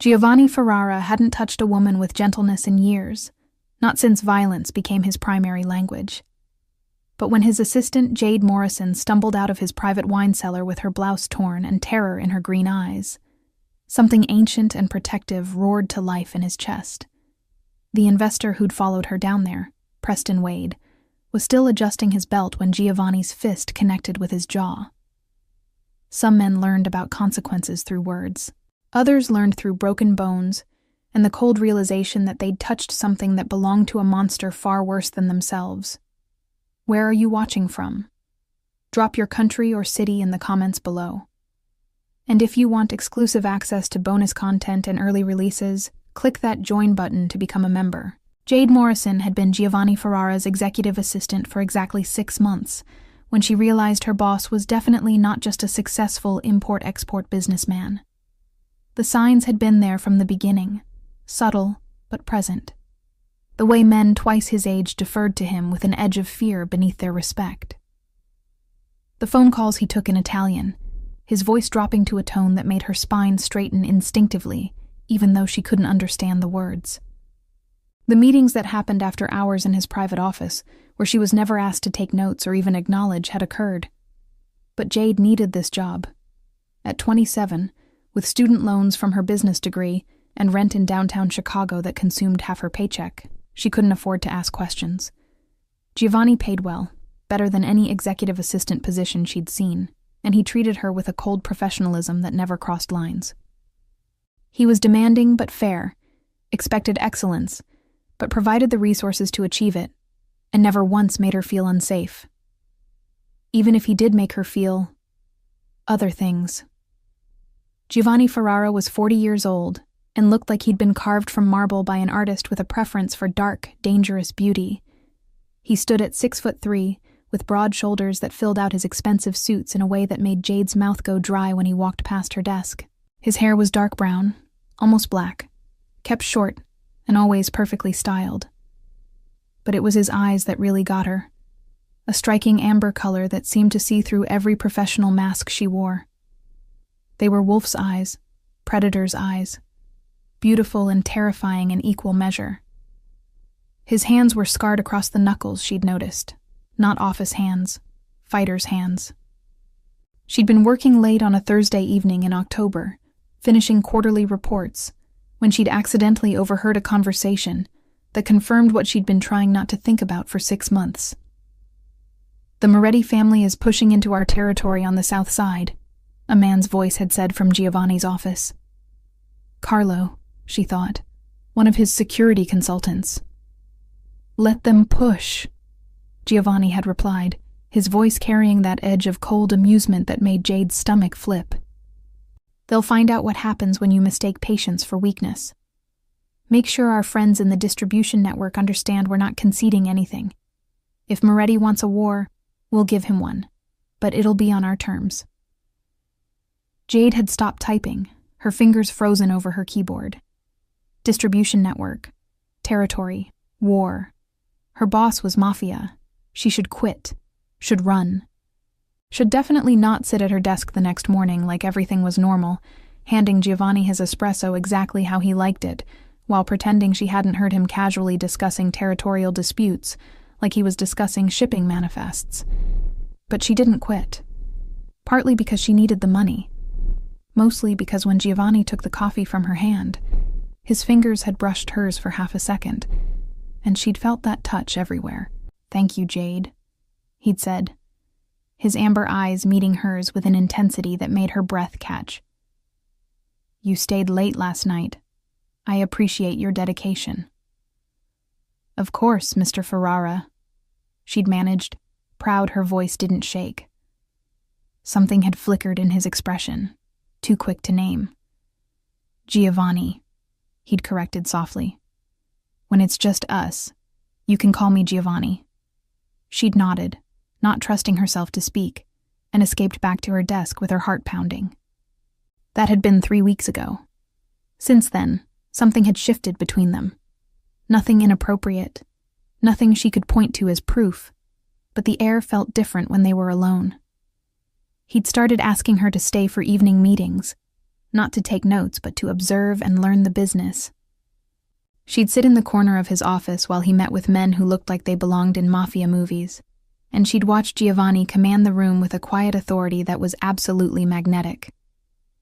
Giovanni Ferrara hadn't touched a woman with gentleness in years, not since violence became his primary language. But when his assistant Jade Morrison stumbled out of his private wine cellar with her blouse torn and terror in her green eyes, something ancient and protective roared to life in his chest. The investor who'd followed her down there, Preston Wade, was still adjusting his belt when Giovanni's fist connected with his jaw. Some men learned about consequences through words. Others learned through broken bones and the cold realization that they'd touched something that belonged to a monster far worse than themselves. Where are you watching from? Drop your country or city in the comments below. And if you want exclusive access to bonus content and early releases, click that join button to become a member. Jade Morrison had been Giovanni Ferrara's executive assistant for exactly 6 months when she realized her boss was definitely not just a successful import-export businessman. The signs had been there from the beginning, subtle but present. The way men twice his age deferred to him with an edge of fear beneath their respect. The phone calls he took in Italian, his voice dropping to a tone that made her spine straighten instinctively, even though she couldn't understand the words. The meetings that happened after hours in his private office, where she was never asked to take notes or even acknowledge, had occurred. But Jade needed this job. At 27, with student loans from her business degree and rent in downtown Chicago that consumed half her paycheck, she couldn't afford to ask questions. Giovanni paid well, better than any executive assistant position she'd seen, and he treated her with a cold professionalism that never crossed lines. He was demanding but fair, expected excellence, but provided the resources to achieve it, and never once made her feel unsafe. Even if he did make her feel other things. Giovanni Ferrara was 40 years old and looked like he'd been carved from marble by an artist with a preference for dark, dangerous beauty. He stood at 6'3", with broad shoulders that filled out his expensive suits in a way that made Jade's mouth go dry when he walked past her desk. His hair was dark brown, almost black, kept short, and always perfectly styled. But it was his eyes that really got her, a striking amber color that seemed to see through every professional mask she wore. They were wolf's eyes, predator's eyes, beautiful and terrifying in equal measure. His hands were scarred across the knuckles, she'd noticed, not office hands, fighter's hands. She'd been working late on a Thursday evening in October, finishing quarterly reports, when she'd accidentally overheard a conversation that confirmed what she'd been trying not to think about for 6 months. "The Moretti family is pushing into our territory on the south side," a man's voice had said from Giovanni's office. Carlo, she thought, one of his security consultants. "Let them push," Giovanni had replied, his voice carrying that edge of cold amusement that made Jade's stomach flip. "They'll find out what happens when you mistake patience for weakness. Make sure our friends in the distribution network understand we're not conceding anything. If Moretti wants a war, we'll give him one, but it'll be on our terms." Jade had stopped typing, her fingers frozen over her keyboard. Distribution network, territory, war. Her boss was Mafia. She should quit, should run. Should definitely not sit at her desk the next morning like everything was normal, handing Giovanni his espresso exactly how he liked it, while pretending she hadn't heard him casually discussing territorial disputes, like he was discussing shipping manifests. But she didn't quit. Partly because she needed the money. Mostly because when Giovanni took the coffee from her hand, his fingers had brushed hers for half a second, and she'd felt that touch everywhere. "Thank you, Jade," he'd said, his amber eyes meeting hers with an intensity that made her breath catch. "You stayed late last night. I appreciate your dedication." "Of course, Mr. Ferrara," she'd managed, proud her voice didn't shake. Something had flickered in his expression, too quick to name. "Giovanni," he'd corrected softly. "When it's just us, you can call me Giovanni." She'd nodded, not trusting herself to speak, and escaped back to her desk with her heart pounding. That had been 3 weeks ago. Since then, something had shifted between them. Nothing inappropriate, nothing she could point to as proof, but the air felt different when they were alone. He'd started asking her to stay for evening meetings, not to take notes but to observe and learn the business. She'd sit in the corner of his office while he met with men who looked like they belonged in Mafia movies, and she'd watch Giovanni command the room with a quiet authority that was absolutely magnetic.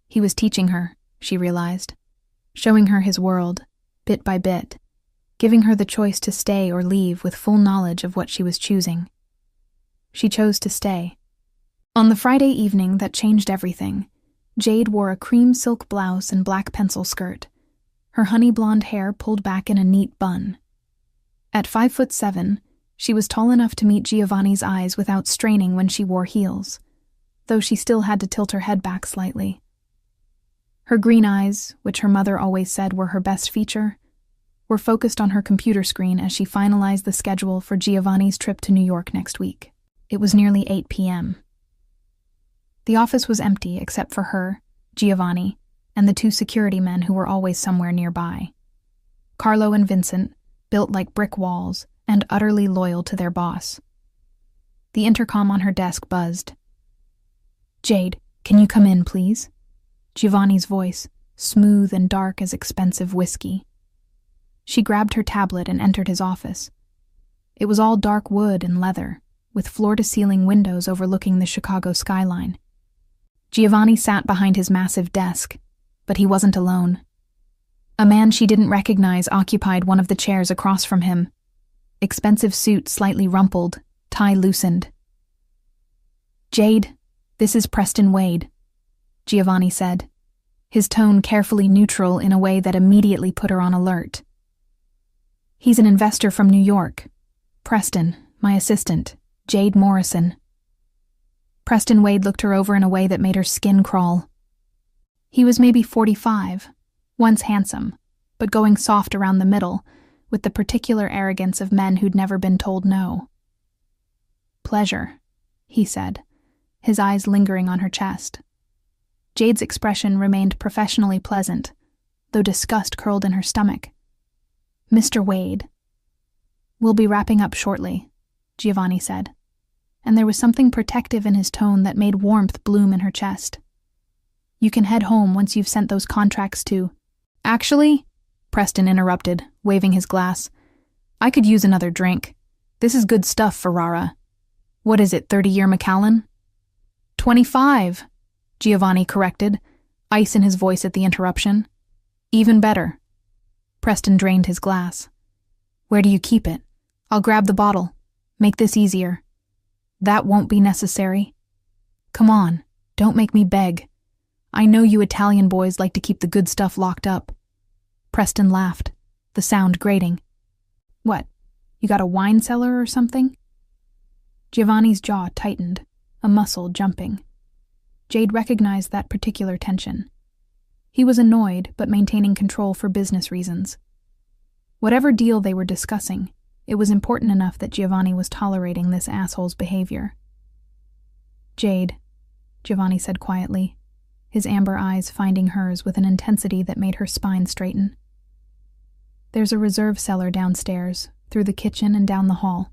He was teaching her, she realized, showing her his world, bit by bit, giving her the choice to stay or leave with full knowledge of what she was choosing. She chose to stay. On the Friday evening that changed everything, Jade wore a cream silk blouse and black pencil skirt, her honey blonde hair pulled back in a neat bun. At 5'7", she was tall enough to meet Giovanni's eyes without straining when she wore heels, though she still had to tilt her head back slightly. Her green eyes, which her mother always said were her best feature, were focused on her computer screen as she finalized the schedule for Giovanni's trip to New York next week. It was nearly 8 p.m. The office was empty except for her, Giovanni, and the two security men who were always somewhere nearby. Carlo and Vincent, built like brick walls and utterly loyal to their boss. The intercom on her desk buzzed. "Jade, can you come in, please?" Giovanni's voice, smooth and dark as expensive whiskey. She grabbed her tablet and entered his office. It was all dark wood and leather, with floor-to-ceiling windows overlooking the Chicago skyline. Giovanni sat behind his massive desk, but he wasn't alone. A man she didn't recognize occupied one of the chairs across from him. Expensive suit slightly rumpled, tie loosened. "Jade, this is Preston Wade," Giovanni said, his tone carefully neutral in a way that immediately put her on alert. "He's an investor from New York. Preston, my assistant, Jade Morrison." Preston Wade looked her over in a way that made her skin crawl. He was maybe 45, once handsome, but going soft around the middle, with the particular arrogance of men who'd never been told no. "Pleasure," he said, his eyes lingering on her chest. Jade's expression remained professionally pleasant, though disgust curled in her stomach. "Mr. Wade." "We'll be wrapping up shortly," Giovanni said, and there was something protective in his tone that made warmth bloom in her chest. "You can head home once you've sent those contracts to—" "Actually," Preston interrupted, waving his glass, "I could use another drink. This is good stuff, Ferrara. What is it, 30-year Macallan?" 25, Giovanni corrected, ice in his voice at the interruption. "Even better." Preston drained his glass. "Where do you keep it? I'll grab the bottle. Make this easier." "That won't be necessary." "Come on, don't make me beg. I know you Italian boys like to keep the good stuff locked up." Preston laughed, the sound grating. "What, you got a wine cellar or something?" Giovanni's jaw tightened, a muscle jumping. Jade recognized that particular tension. He was annoyed, but maintaining control for business reasons. Whatever deal they were discussing, it was important enough that Giovanni was tolerating this asshole's behavior. "Jade," Giovanni said quietly, his amber eyes finding hers with an intensity that made her spine straighten. "There's a reserve cellar downstairs, through the kitchen and down the hall.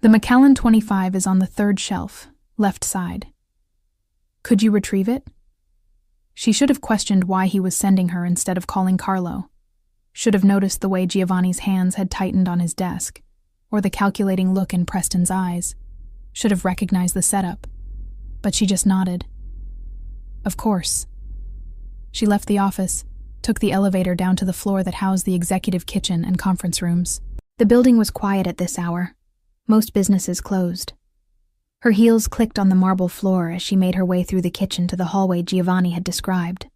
The Macallan 25 is on the third shelf, left side. Could you retrieve it?" She should have questioned why he was sending her instead of calling Carlo. Should have noticed the way Giovanni's hands had tightened on his desk, or the calculating look in Preston's eyes. Should have recognized the setup. But she just nodded. "Of course." She left the office, took the elevator down to the floor that housed the executive kitchen and conference rooms. The building was quiet at this hour. Most businesses closed. Her heels clicked on the marble floor as she made her way through the kitchen to the hallway Giovanni had described.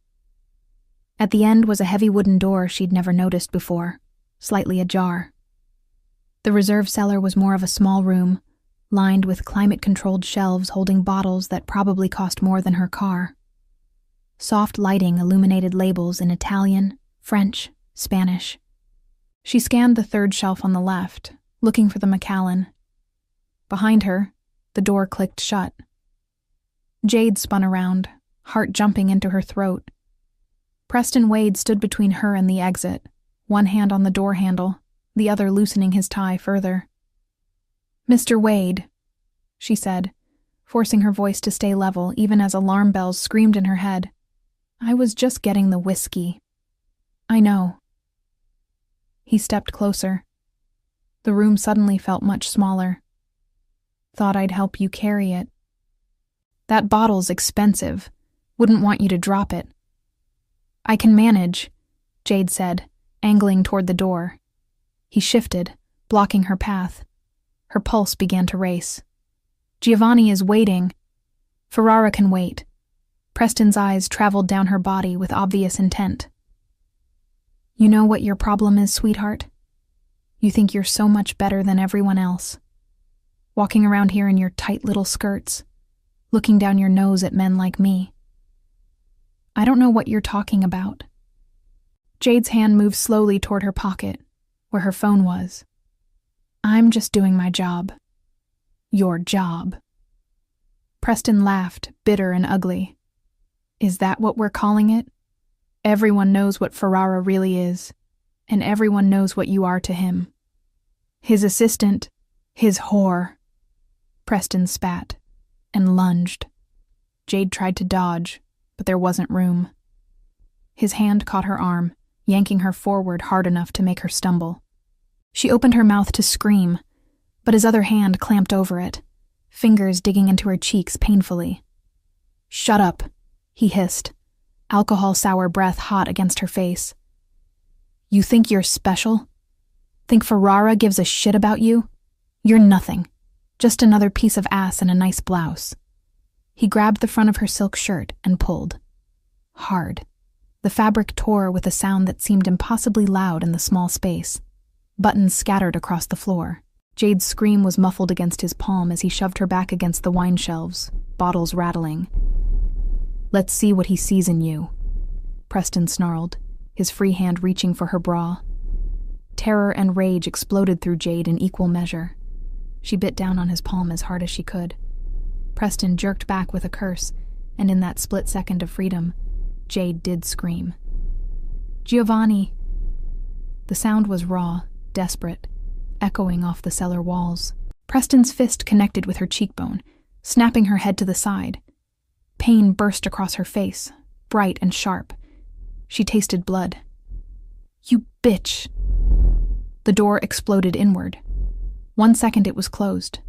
At the end was a heavy wooden door she'd never noticed before, slightly ajar. The reserve cellar was more of a small room, lined with climate-controlled shelves holding bottles that probably cost more than her car. Soft lighting illuminated labels in Italian, French, Spanish. She scanned the third shelf on the left, looking for the Macallan. Behind her, the door clicked shut. Jade spun around, heart jumping into her throat. Preston Wade stood between her and the exit, one hand on the door handle, the other loosening his tie further. "Mr. Wade," she said, forcing her voice to stay level even as alarm bells screamed in her head. I was just getting the whiskey. I know. He stepped closer. The room suddenly felt much smaller. Thought I'd help you carry it. That bottle's expensive. Wouldn't want you to drop it. I can manage, Jade said, angling toward the door. He shifted, blocking her path. Her pulse began to race. Giovanni is waiting. Ferrara can wait. Preston's eyes traveled down her body with obvious intent. You know what your problem is, sweetheart? You think you're so much better than everyone else. Walking around here in your tight little skirts, looking down your nose at men like me. I don't know what you're talking about. Jade's hand moved slowly toward her pocket, where her phone was. I'm just doing my job. Your job. Preston laughed, bitter and ugly. Is that what we're calling it? Everyone knows what Ferrara really is, and everyone knows what you are to him. His assistant, his whore. Preston spat and lunged. Jade tried to dodge, but there wasn't room. His hand caught her arm, yanking her forward hard enough to make her stumble. She opened her mouth to scream, but his other hand clamped over it, fingers digging into her cheeks painfully. Shut up, he hissed, alcohol-sour breath hot against her face. You think you're special? Think Ferrara gives a shit about you? You're nothing. Just another piece of ass in a nice blouse. He grabbed the front of her silk shirt and pulled. Hard. The fabric tore with a sound that seemed impossibly loud in the small space. Buttons scattered across the floor. Jade's scream was muffled against his palm as he shoved her back against the wine shelves, bottles rattling. Let's see what he sees in you, Preston snarled, his free hand reaching for her bra. Terror and rage exploded through Jade in equal measure. She bit down on his palm as hard as she could. Preston jerked back with a curse, and in that split second of freedom, Jade did scream. Giovanni! The sound was raw, desperate, echoing off the cellar walls. Preston's fist connected with her cheekbone, snapping her head to the side. Pain burst across her face, bright and sharp. She tasted blood. You bitch! The door exploded inward. 1 second it was closed.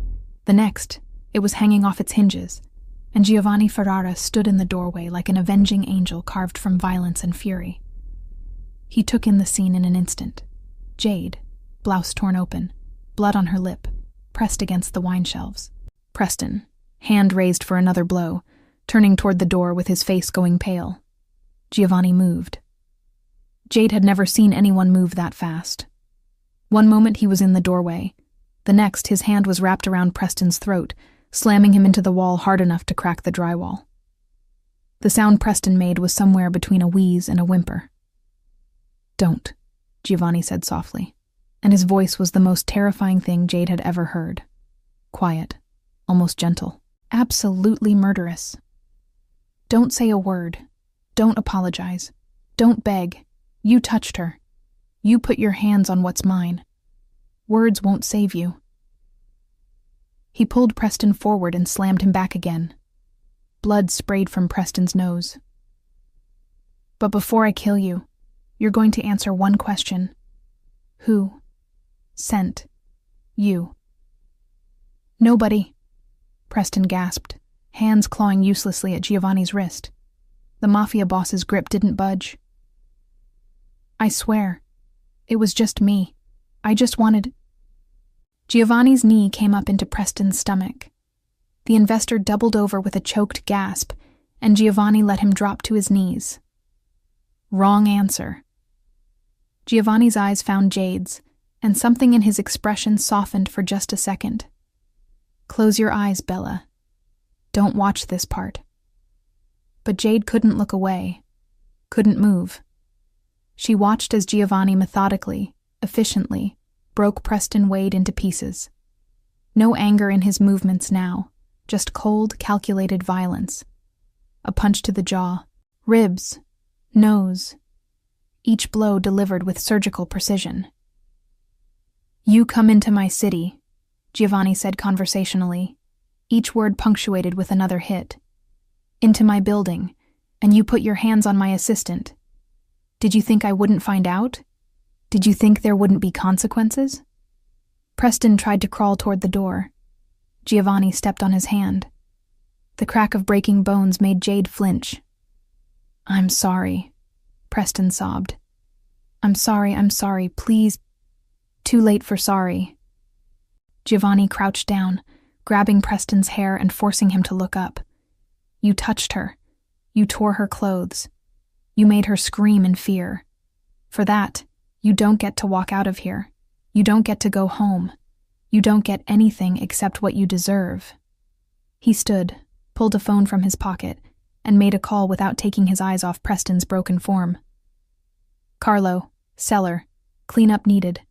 The next, it was hanging off its hinges, and Giovanni Ferrara stood in the doorway like an avenging angel carved from violence and fury. He took in the scene in an instant. Jade, blouse torn open, blood on her lip, pressed against the wine shelves. Preston, hand raised for another blow, turning toward the door with his face going pale. Giovanni moved. Jade had never seen anyone move that fast. One moment he was in the doorway. The next, his hand was wrapped around Preston's throat, slamming him into the wall hard enough to crack the drywall. The sound Preston made was somewhere between a wheeze and a whimper. Don't, Giovanni said softly, and his voice was the most terrifying thing Jade had ever heard. Quiet, almost gentle, absolutely murderous. Don't say a word. Don't apologize. Don't beg. You touched her. You put your hands on what's mine. Words won't save you. He pulled Preston forward and slammed him back again. Blood sprayed from Preston's nose. But before I kill you, you're going to answer one question. Who sent you? Nobody, Preston gasped, hands clawing uselessly at Giovanni's wrist. The Mafia boss's grip didn't budge. I swear, it was just me. I just wanted... Giovanni's knee came up into Preston's stomach. The investor doubled over with a choked gasp, and Giovanni let him drop to his knees. Wrong answer. Giovanni's eyes found Jade's, and something in his expression softened for just a second. Close your eyes, Bella. Don't watch this part. But Jade couldn't look away, couldn't move. She watched as Giovanni methodically, efficiently, broke Preston Wade into pieces. No anger in his movements now, just cold, calculated violence. A punch to the jaw, ribs, nose, each blow delivered with surgical precision. You come into my city, Giovanni said conversationally, each word punctuated with another hit. Into my building, And you put your hands on my assistant. Did you think I wouldn't find out? Did you think there wouldn't be consequences? Preston tried to crawl toward the door. Giovanni stepped on his hand. The crack of breaking bones made Jade flinch. I'm sorry, Preston sobbed. I'm sorry, please. Too late for sorry. Giovanni crouched down, grabbing Preston's hair and forcing him to look up. You touched her. You tore her clothes. You made her scream in fear. For that, you don't get to walk out of here. You don't get to go home. You don't get anything except what you deserve. He stood, pulled a phone from his pocket, and made a call without taking his eyes off Preston's broken form. Carlo, cellar, cleanup needed.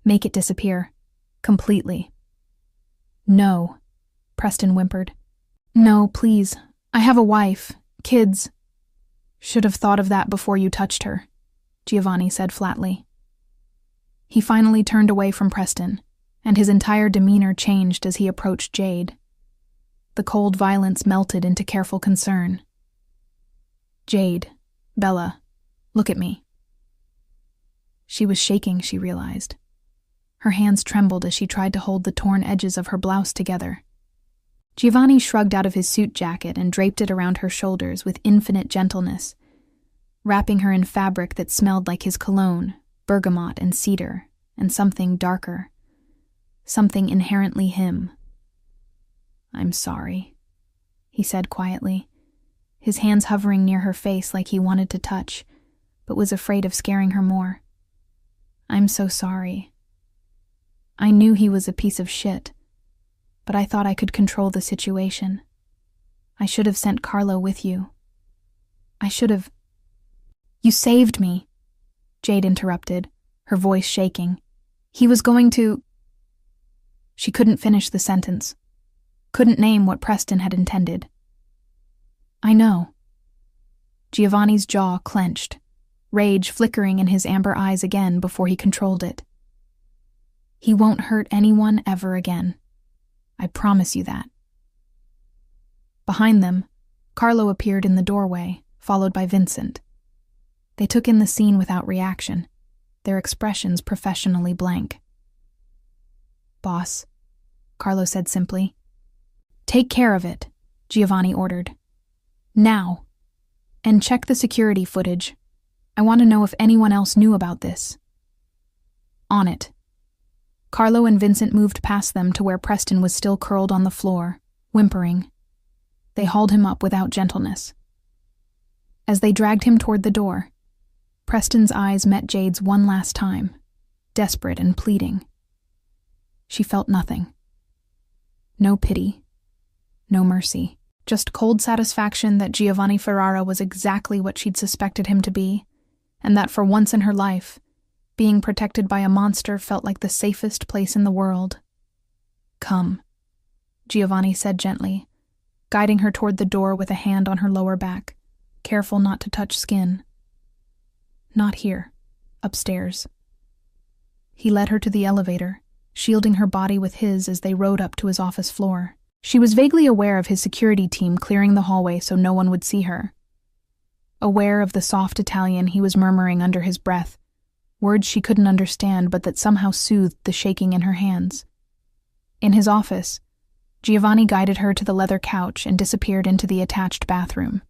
Make it disappear. Completely. No, Preston whimpered. No, please. I have a wife, kids. Should have thought of that before you touched her, Giovanni said flatly. He finally turned away from Preston, and his entire demeanor changed as he approached Jade. The cold violence melted into careful concern. Jade, Bella, look at me. She was shaking, she realized. Her hands trembled as she tried to hold the torn edges of her blouse together. Giovanni shrugged out of his suit jacket and draped it around her shoulders with infinite gentleness, wrapping her in fabric that smelled like his cologne, bergamot and cedar, and something darker. Something inherently him. I'm sorry, he said quietly, his hands hovering near her face like he wanted to touch, but was afraid of scaring her more. I'm so sorry. I knew he was a piece of shit, but I thought I could control the situation. I should have sent Carlo with you. I should have... You saved me, Jade interrupted, her voice shaking. He was going to... She couldn't finish the sentence. Couldn't name what Preston had intended. I know. Giovanni's jaw clenched, rage flickering in his amber eyes again before he controlled it. He won't hurt anyone ever again. I promise you that. Behind them, Carlo appeared in the doorway, followed by Vincent. They took in the scene without reaction, their expressions professionally blank. Boss, Carlo said simply. Take care of it, Giovanni ordered. Now. And check the security footage. I want to know if anyone else knew about this. On it. Carlo and Vincent moved past them to where Preston was still curled on the floor, whimpering. They hauled him up without gentleness. As they dragged him toward the door, Preston's eyes met Jade's one last time, desperate and pleading. She felt nothing. No pity. No mercy. Just cold satisfaction that Giovanni Ferrara was exactly what she'd suspected him to be, and that for once in her life, being protected by a monster felt like the safest place in the world. Come, Giovanni said gently, guiding her toward the door with a hand on her lower back, careful not to touch skin. Not here. Upstairs. He led her to the elevator, shielding her body with his as they rode up to his office floor. She was vaguely aware of his security team clearing the hallway so no one would see her. Aware of the soft Italian he was murmuring under his breath, words she couldn't understand but that somehow soothed the shaking in her hands. In his office, Giovanni guided her to the leather couch and disappeared into the attached bathroom.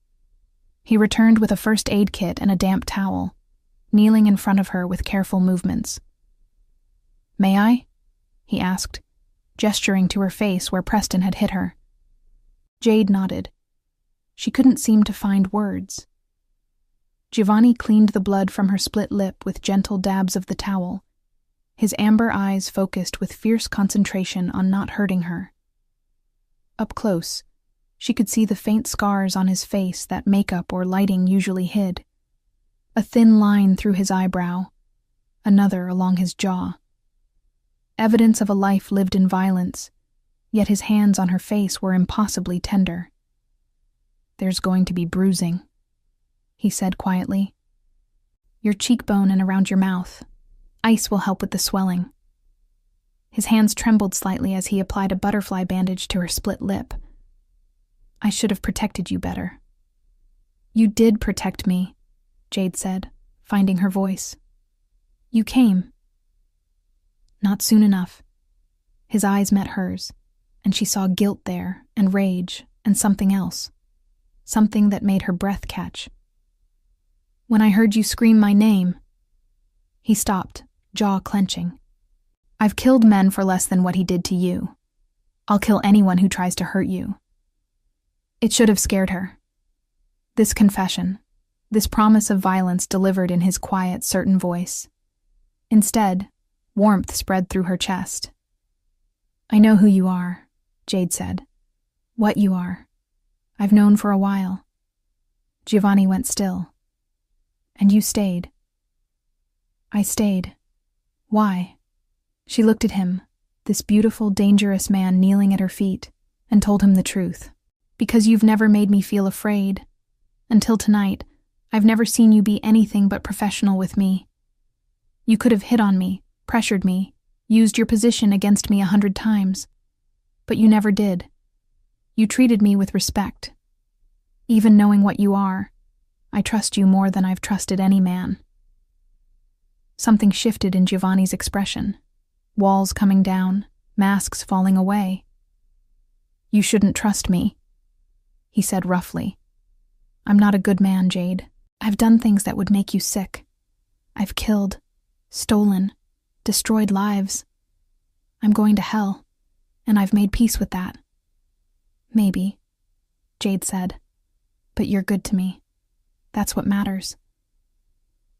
He returned with a first aid kit and a damp towel, kneeling in front of her with careful movements. May I? He asked, gesturing to her face where Preston had hit her. Jade nodded. She couldn't seem to find words. Giovanni cleaned the blood from her split lip with gentle dabs of the towel, his amber eyes focused with fierce concentration on not hurting her. Up close, she could see the faint scars on his face that makeup or lighting usually hid. A thin line through his eyebrow, another along his jaw. Evidence of a life lived in violence, yet his hands on her face were impossibly tender. There's going to be bruising, he said quietly. Your cheekbone and around your mouth. Ice will help with the swelling. His hands trembled slightly as he applied a butterfly bandage to her split lip. I should have protected you better. You did protect me, Jade said, finding her voice. You came. Not soon enough. His eyes met hers, and she saw guilt there, and rage, and something else. Something that made her breath catch. When I heard you scream my name. He stopped, jaw clenching. I've killed men for less than what he did to you. I'll kill anyone who tries to hurt you. It should have scared her. This confession, this promise of violence delivered in his quiet, certain voice. Instead, warmth spread through her chest. I know who you are, Jade said. What you are. I've known for a while. Giovanni went still. And you stayed. I stayed. Why? She looked at him, this beautiful, dangerous man kneeling at her feet, and told him the truth. Because you've never made me feel afraid. Until tonight, I've never seen you be anything but professional with me. You could have hit on me, pressured me, used your position against me 100 times. But you never did. You treated me with respect. Even knowing what you are, I trust you more than I've trusted any man. Something shifted in Giovanni's expression. Walls coming down, masks falling away. You shouldn't trust me, he said roughly. I'm not a good man, Jade. I've done things that would make you sick. I've killed, stolen, destroyed lives. I'm going to hell, and I've made peace with that. Maybe, Jade said, but you're good to me. That's what matters.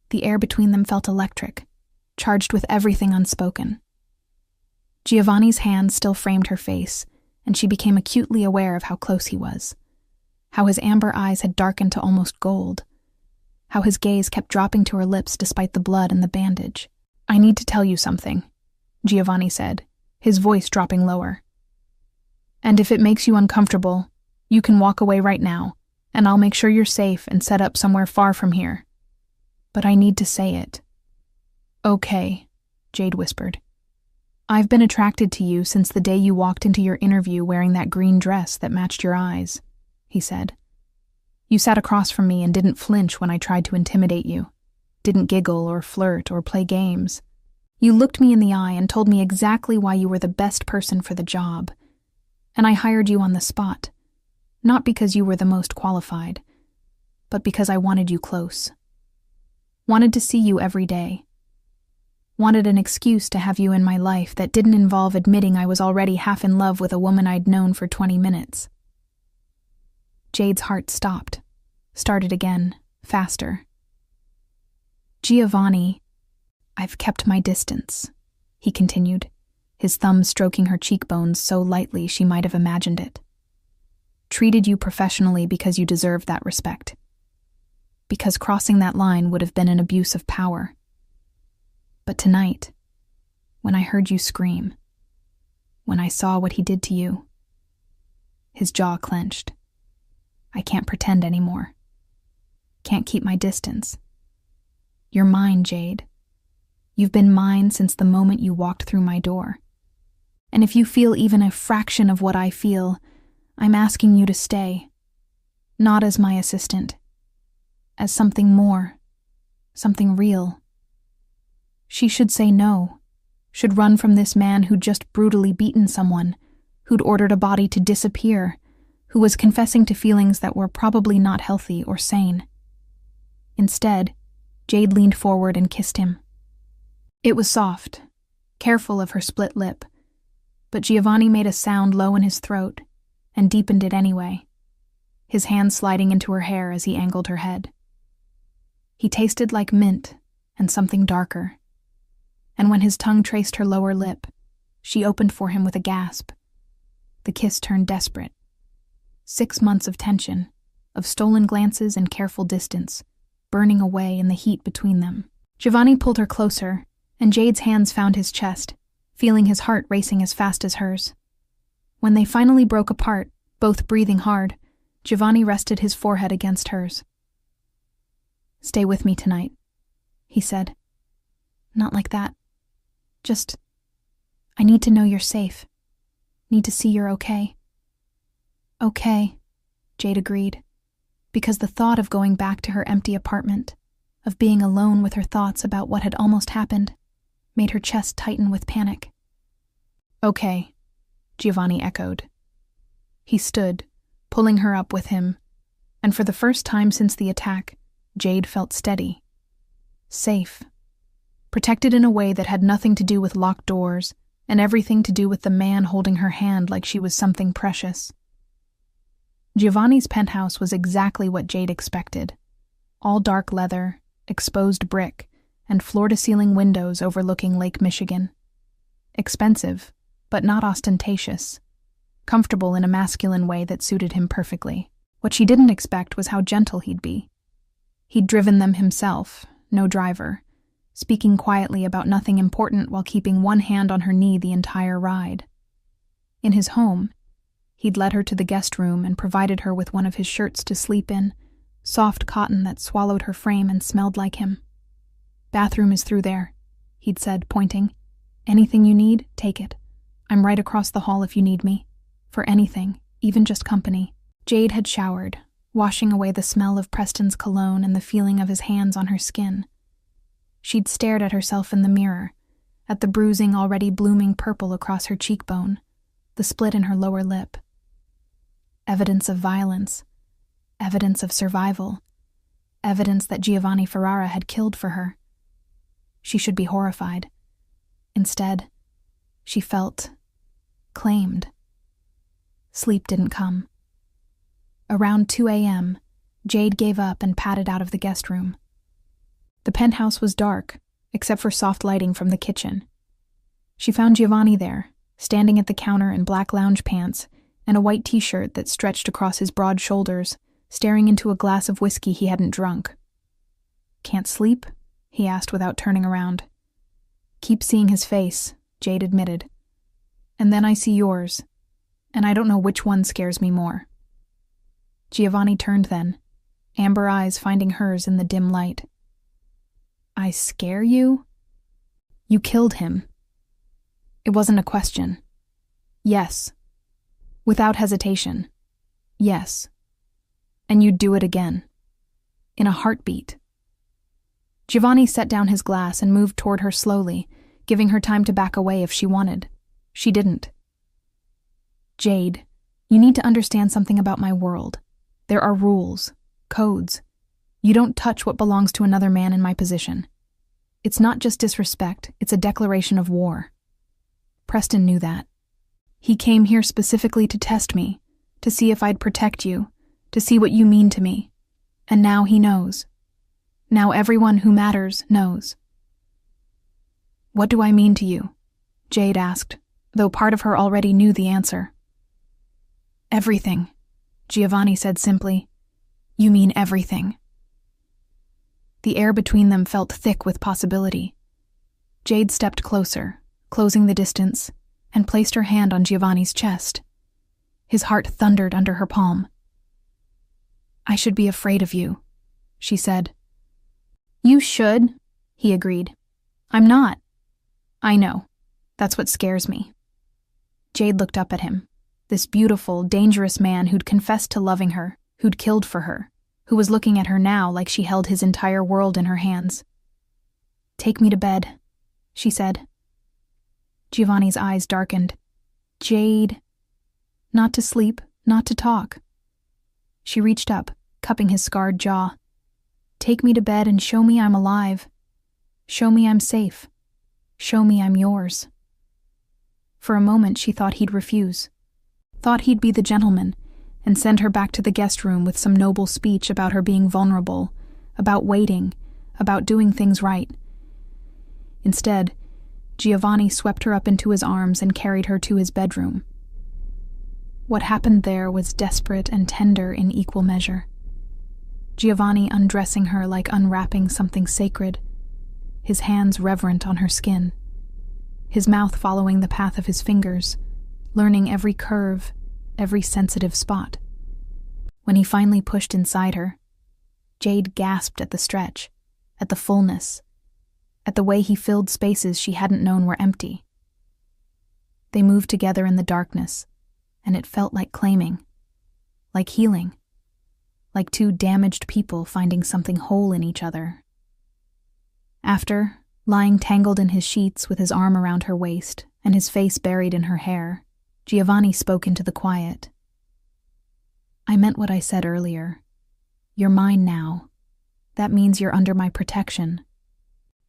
The air between them felt electric, charged with everything unspoken. Giovanni's hand still framed her face, and she became acutely aware of how close he was, how his amber eyes had darkened to almost gold, how his gaze kept dropping to her lips despite the blood and the bandage. I need to tell you something, Giovanni said, his voice dropping lower. And if it makes you uncomfortable, you can walk away right now, and I'll make sure you're safe and set up somewhere far from here. But I need to say it. Okay, Jade whispered. I've been attracted to you since the day you walked into your interview wearing that green dress that matched your eyes, he said. You sat across from me and didn't flinch when I tried to intimidate you, didn't giggle or flirt or play games. You looked me in the eye and told me exactly why you were the best person for the job. And I hired you on the spot, not because you were the most qualified, but because I wanted you close. Wanted to see you every day. Wanted an excuse to have you in my life that didn't involve admitting I was already half in love with a woman I'd known for 20 minutes. Jade's heart stopped, started again, faster. Giovanni, I've kept my distance, he continued, his thumb stroking her cheekbones so lightly she might have imagined it. Treated you professionally because you deserved that respect. Because crossing that line would have been an abuse of power. But tonight, when I heard you scream, when I saw what he did to you, his jaw clenched. I can't pretend anymore. Can't keep my distance. You're mine, Jade. You've been mine since the moment you walked through my door. And if you feel even a fraction of what I feel, I'm asking you to stay. Not as my assistant. As something more. Something real. She should say no. Should run from this man who'd just brutally beaten someone, who'd ordered a body to disappear, who was confessing to feelings that were probably not healthy or sane. Instead, Jade leaned forward and kissed him. It was soft, careful of her split lip, but Giovanni made a sound low in his throat and deepened it anyway, his hand sliding into her hair as he angled her head. He tasted like mint and something darker, and when his tongue traced her lower lip, she opened for him with a gasp. The kiss turned desperate. 6 months of tension, of stolen glances and careful distance, burning away in the heat between them. Giovanni pulled her closer, and Jade's hands found his chest, feeling his heart racing as fast as hers. When they finally broke apart, both breathing hard, Giovanni rested his forehead against hers. Stay with me tonight, he said. Not like that. Just, I need to know you're safe. Need to see you're okay. Okay, Jade agreed. because the thought of going back to her empty apartment, of being alone with her thoughts about what had almost happened, made her chest tighten with panic. "Okay," Giovanni echoed. He stood, pulling her up with him, and for the first time since the attack, Jade felt steady. Safe. Protected in a way that had nothing to do with locked doors, and everything to do with the man holding her hand like she was something precious. Giovanni's penthouse was exactly what Jade expected. All dark leather, exposed brick, and floor-to-ceiling windows overlooking Lake Michigan. Expensive, but not ostentatious. Comfortable in a masculine way that suited him perfectly. What she didn't expect was how gentle he'd be. He'd driven them himself, no driver, speaking quietly about nothing important while keeping one hand on her knee the entire ride. In his home, he'd led her to the guest room and provided her with one of his shirts to sleep in, soft cotton that swallowed her frame and smelled like him. "Bathroom is through there," he'd said, pointing. "Anything you need, take it. I'm right across the hall if you need me. For anything, even just company." Jade had showered, washing away the smell of Preston's cologne and the feeling of his hands on her skin. She'd stared at herself in the mirror, at the bruising already blooming purple across her cheekbone, the split in her lower lip. Evidence of violence, evidence of survival, evidence that Giovanni Ferrara had killed for her. She should be horrified. Instead, she felt claimed. Sleep didn't come. Around 2 a.m., Jade gave up and padded out of the guest room. The penthouse was dark, except for soft lighting from the kitchen. She found Giovanni there, standing at the counter in black lounge pants and a white t-shirt that stretched across his broad shoulders, staring into a glass of whiskey he hadn't drunk. "Can't sleep?" he asked without turning around. "Keep seeing his face," Jade admitted. "And then I see yours, and I don't know which one scares me more." Giovanni turned then, amber eyes finding hers in the dim light. "I scare you?" "You killed him." It wasn't a question. "Yes." Without hesitation. "Yes. And you'd do it again." In a heartbeat. Giovanni set down his glass and moved toward her slowly, giving her time to back away if she wanted. She didn't. "Jade, you need to understand something about my world. There are rules, codes. You don't touch what belongs to another man in my position. It's not just disrespect, it's a declaration of war." Preston knew that. He came here specifically to test me, to see if I'd protect you, to see what you mean to me. And now he knows. Now everyone who matters knows. "What do I mean to you?" Jade asked, though part of her already knew the answer. "Everything," Giovanni said simply. "You mean everything." The air between them felt thick with possibility. Jade stepped closer, closing the distance, and placed her hand on Giovanni's chest. His heart thundered under her palm. "I should be afraid of you," she said. "You should," he agreed. "I'm not." "I know. That's what scares me." Jade looked up at him. This beautiful, dangerous man who'd confessed to loving her, who'd killed for her, who was looking at her now like she held his entire world in her hands. "Take me to bed," she said. Giovanni's eyes darkened. "Jade." "Not to sleep, not to talk." She reached up, cupping his scarred jaw. "Take me to bed and show me I'm alive. Show me I'm safe. Show me I'm yours." For a moment she thought he'd refuse. Thought he'd be the gentleman and send her back to the guest room with some noble speech about her being vulnerable, about waiting, about doing things right. Instead, Giovanni swept her up into his arms and carried her to his bedroom. What happened there was desperate and tender in equal measure. Giovanni undressing her like unwrapping something sacred, his hands reverent on her skin, his mouth following the path of his fingers, learning every curve, every sensitive spot. When he finally pushed inside her, Jade gasped at the stretch, at the fullness, at the way he filled spaces she hadn't known were empty. They moved together in the darkness, and it felt like claiming, like healing, like two damaged people finding something whole in each other. After, lying tangled in his sheets with his arm around her waist and his face buried in her hair, Giovanni spoke into the quiet. "I meant what I said earlier. You're mine now. That means you're under my protection.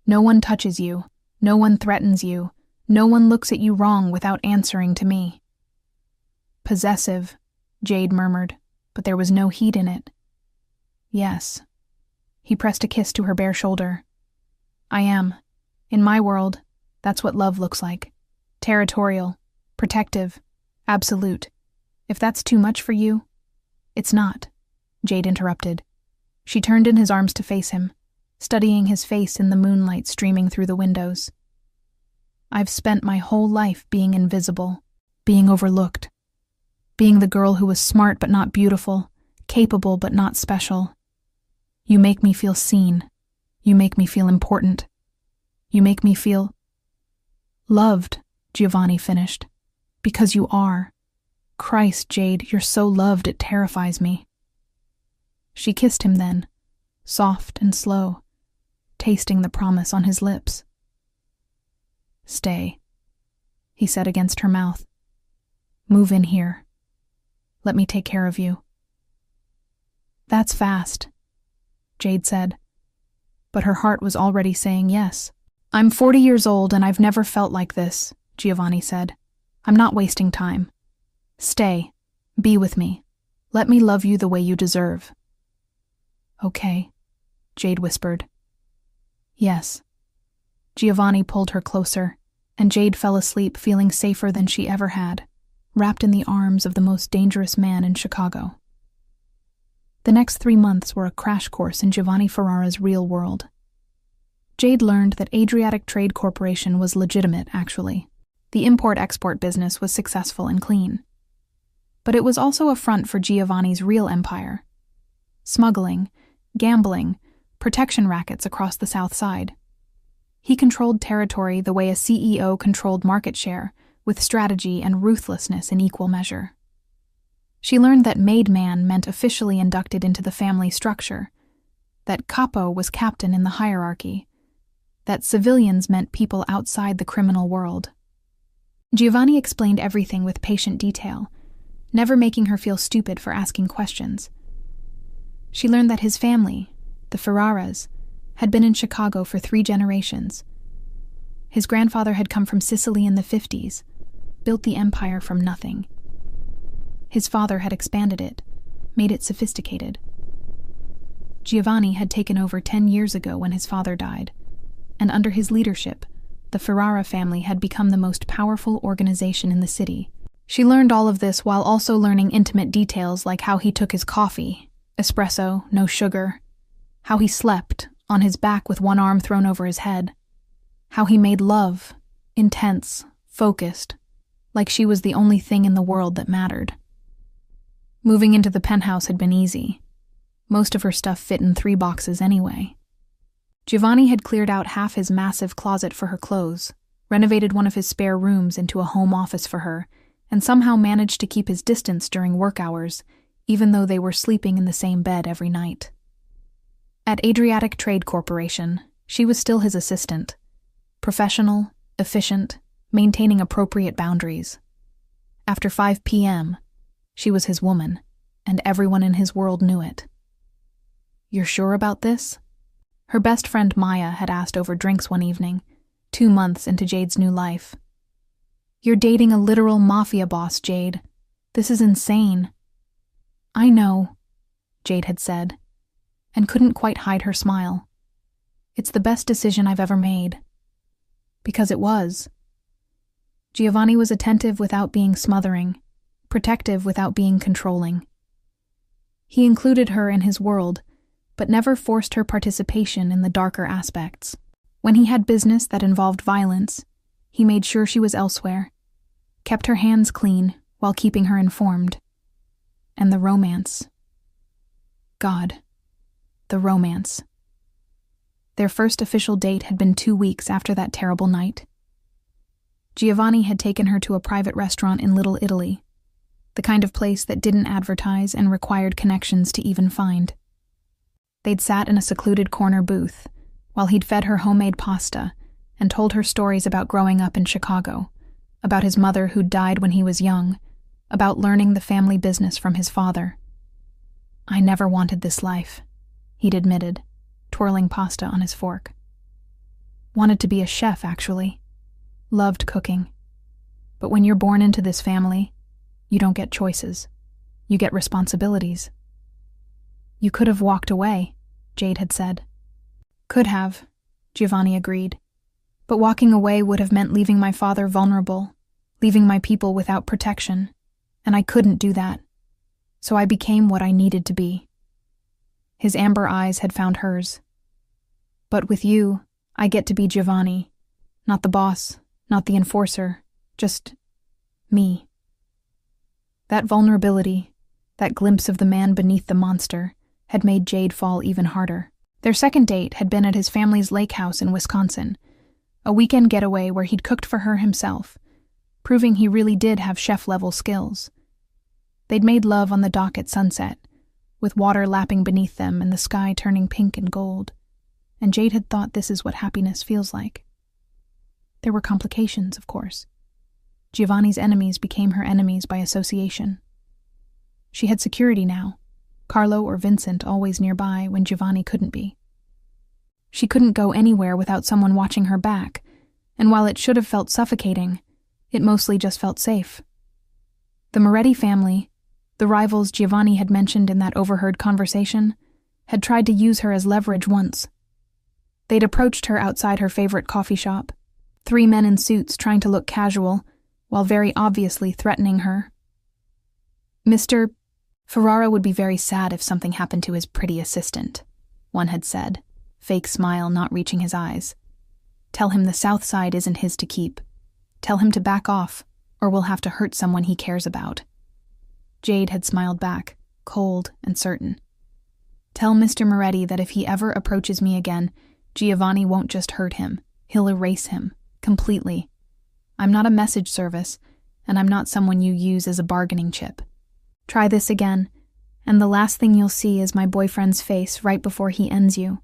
No one touches you, no one threatens you, no one looks at you wrong without answering to me." "Possessive," Jade murmured, but there was no heat in it. "Yes." He pressed a kiss to her bare shoulder. "I am. In my world, that's what love looks like. Territorial, protective, absolute. If that's too much for you—" "It's not," Jade interrupted. She turned in his arms to face him, studying his face in the moonlight streaming through the windows. "I've spent my whole life being invisible, being overlooked, being the girl who was smart but not beautiful, capable but not special. You make me feel seen. You make me feel important. You make me feel—" "Loved," Giovanni finished. "Because you are. Christ, Jade, you're so loved it terrifies me." She kissed him then, soft and slow, tasting the promise on his lips. "Stay," he said against her mouth. "Move in here. Let me take care of you." "That's fast," Jade said, but her heart was already saying yes. "I'm 40 years old and I've never felt like this," Giovanni said. "I'm not wasting time. Stay. Be with me. Let me love you the way you deserve." "Okay," Jade whispered. "Yes." Giovanni pulled her closer, and Jade fell asleep feeling safer than she ever had, wrapped in the arms of the most dangerous man in Chicago. The next 3 months were a crash course in Giovanni Ferrara's real world. Jade learned that Adriatic Trade Corporation was legitimate, actually. The import-export business was successful and clean. But it was also a front for Giovanni's real empire. Smuggling, gambling, protection rackets across the South Side. He controlled territory the way a CEO controlled market share, with strategy and ruthlessness in equal measure. She learned that made man meant officially inducted into the family structure, that capo was captain in the hierarchy, that civilians meant people outside the criminal world. Giovanni explained everything with patient detail, never making her feel stupid for asking questions. She learned that his family, the Ferraras, had been in Chicago for 3 generations. His grandfather had come from Sicily in the 50s, built the empire from nothing. His father had expanded it, made it sophisticated. Giovanni had taken over 10 years ago when his father died, and under his leadership, the Ferrara family had become the most powerful organization in the city. She learned all of this while also learning intimate details like how he took his coffee, espresso, no sugar, how he slept, on his back with one arm thrown over his head, how he made love, intense, focused, like she was the only thing in the world that mattered. Moving into the penthouse had been easy. Most of her stuff fit in 3 boxes anyway. Giovanni had cleared out half his massive closet for her clothes, renovated one of his spare rooms into a home office for her, and somehow managed to keep his distance during work hours, even though they were sleeping in the same bed every night. At Adriatic Trade Corporation, she was still his assistant. Professional, efficient, maintaining appropriate boundaries. After 5 p.m., she was his woman, and everyone in his world knew it. "You're sure about this?" Her best friend Maya had asked over drinks one evening, 2 months into Jade's new life. "You're dating a literal mafia boss, Jade. This is insane." "I know," Jade had said, and couldn't quite hide her smile. "It's the best decision I've ever made." Because it was. Giovanni was attentive without being smothering, protective without being controlling. He included her in his world, but never forced her participation in the darker aspects. When he had business that involved violence, he made sure she was elsewhere, kept her hands clean while keeping her informed. And the romance. God, the romance. Their first official date had been 2 weeks after that terrible night. Giovanni had taken her to a private restaurant in Little Italy. the kind of place that didn't advertise and required connections to even find. They'd sat in a secluded corner booth while he'd fed her homemade pasta and told her stories about growing up in Chicago, about his mother who'd died when he was young, about learning the family business from his father. "I never wanted this life," he'd admitted, twirling pasta on his fork. "Wanted to be a chef, actually. Loved cooking. But when you're born into this family, you don't get choices. You get responsibilities." "You could have walked away," Jade had said. "Could have," Giovanni agreed. "But walking away would have meant leaving my father vulnerable, leaving my people without protection, and I couldn't do that. So I became what I needed to be." His amber eyes had found hers. "But with you, I get to be Giovanni. Not the boss, not the enforcer, just me." That vulnerability, that glimpse of the man beneath the monster, had made Jade fall even harder. Their second date had been at his family's lake house in Wisconsin, a weekend getaway where he'd cooked for her himself, proving he really did have chef-level skills. They'd made love on the dock at sunset, with water lapping beneath them and the sky turning pink and gold, and Jade had thought this is what happiness feels like. There were complications, of course. Giovanni's enemies became her enemies by association. She had security now, Carlo or Vincent always nearby when Giovanni couldn't be. She couldn't go anywhere without someone watching her back, and while it should have felt suffocating, it mostly just felt safe. The Moretti family, the rivals Giovanni had mentioned in that overheard conversation, had tried to use her as leverage once. They'd approached her outside her favorite coffee shop, 3 men in suits trying to look casual, while very obviously threatening her. "Mr. Ferrara would be very sad if something happened to his pretty assistant," one had said, fake smile not reaching his eyes. "Tell him the South Side isn't his to keep. Tell him to back off, or we'll have to hurt someone he cares about." Jade had smiled back, cold and certain. "Tell Mr. Moretti that if he ever approaches me again, Giovanni won't just hurt him, he'll erase him, completely. I'm not a message service, and I'm not someone you use as a bargaining chip. Try this again, and the last thing you'll see is my boyfriend's face right before he ends you."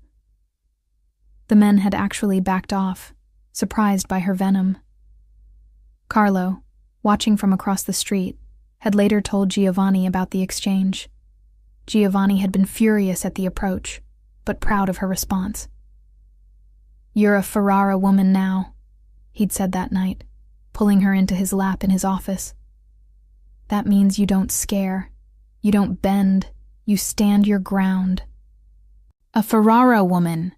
The men had actually backed off, surprised by her venom. Carlo, watching from across the street, had later told Giovanni about the exchange. Giovanni had been furious at the approach, but proud of her response. "You're a Ferrara woman now," he'd said that night, pulling her into his lap in his office. "That means you don't scare, you don't bend, you stand your ground." "A Ferrara woman,"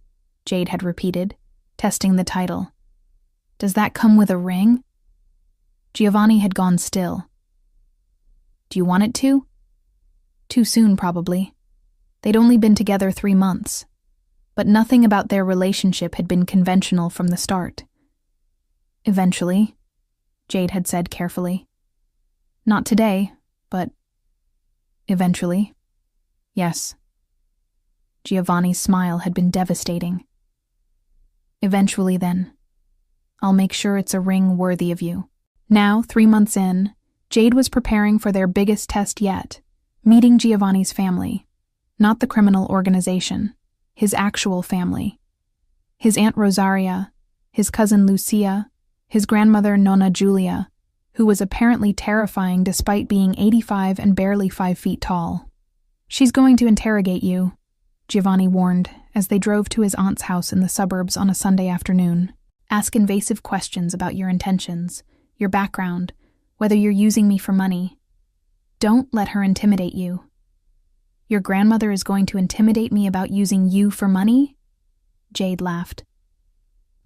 Jade had repeated, testing the title. "Does that come with a ring?" Giovanni had gone still. "Do you want it to?" Too soon, probably. They'd only been together 3 months, but nothing about their relationship had been conventional from the start. "Eventually," Jade had said carefully. "Not today, but eventually. Yes." Giovanni's smile had been devastating. "Eventually, then. I'll make sure it's a ring worthy of you." Now, 3 months in, Jade was preparing for their biggest test yet, meeting Giovanni's family, not the criminal organization, his actual family. His Aunt Rosaria, his cousin Lucia, his grandmother Nonna Giulia, who was apparently terrifying despite being 85 and barely 5 feet tall. "She's going to interrogate you," Giovanni warned as they drove to his aunt's house in the suburbs on a Sunday afternoon. "Ask invasive questions about your intentions, your background, whether you're using me for money. Don't let her intimidate you." "Your grandmother is going to intimidate me about using you for money?" Jade laughed.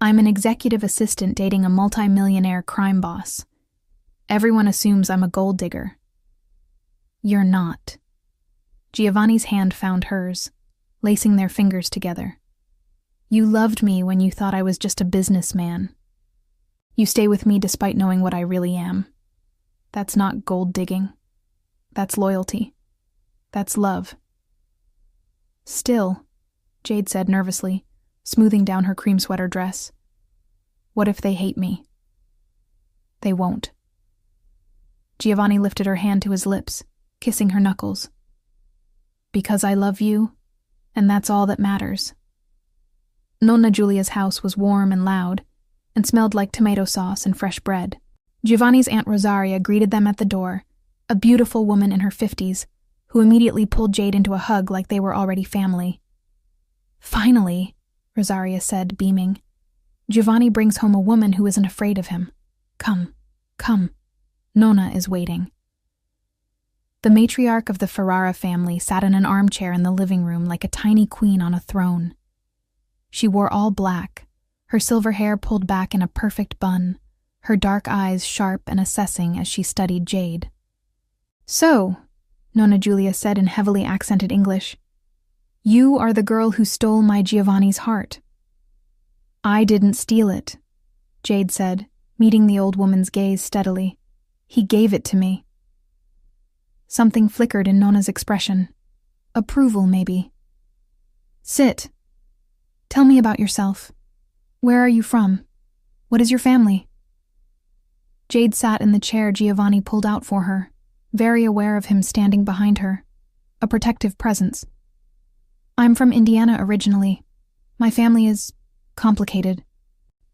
"I'm an executive assistant dating a multi-millionaire crime boss. Everyone assumes I'm a gold digger." "You're not." Giovanni's hand found hers, lacing their fingers together. "You loved me when you thought I was just a businessman. You stay with me despite knowing what I really am. That's not gold digging. That's loyalty. That's love." "Still," Jade said nervously, smoothing down her cream sweater dress. "What if they hate me?" "They won't." Giovanni lifted her hand to his lips, kissing her knuckles. Because I love you, and that's all that matters. Nonna Giulia's house was warm and loud, and smelled like tomato sauce and fresh bread. Giovanni's Aunt Rosaria greeted them at the door, a beautiful woman in her 50s, who immediately pulled Jade into a hug like they were already family. Finally, Rosaria said, beaming. Giovanni brings home a woman who isn't afraid of him. Come, come. Nonna is waiting. The matriarch of the Ferrara family sat in an armchair in the living room like a tiny queen on a throne. She wore all black, her silver hair pulled back in a perfect bun, her dark eyes sharp and assessing as she studied Jade. So, Nonna Giulia said in heavily accented English, you are the girl who stole my Giovanni's heart. I didn't steal it, Jade said, meeting the old woman's gaze steadily. He gave it to me. Something flickered in Nonna's expression. Approval, maybe. Sit. Tell me about yourself. Where are you from? What is your family? Jade sat in the chair Giovanni pulled out for her, very aware of him standing behind her, a protective presence. I'm from Indiana originally. My family is complicated.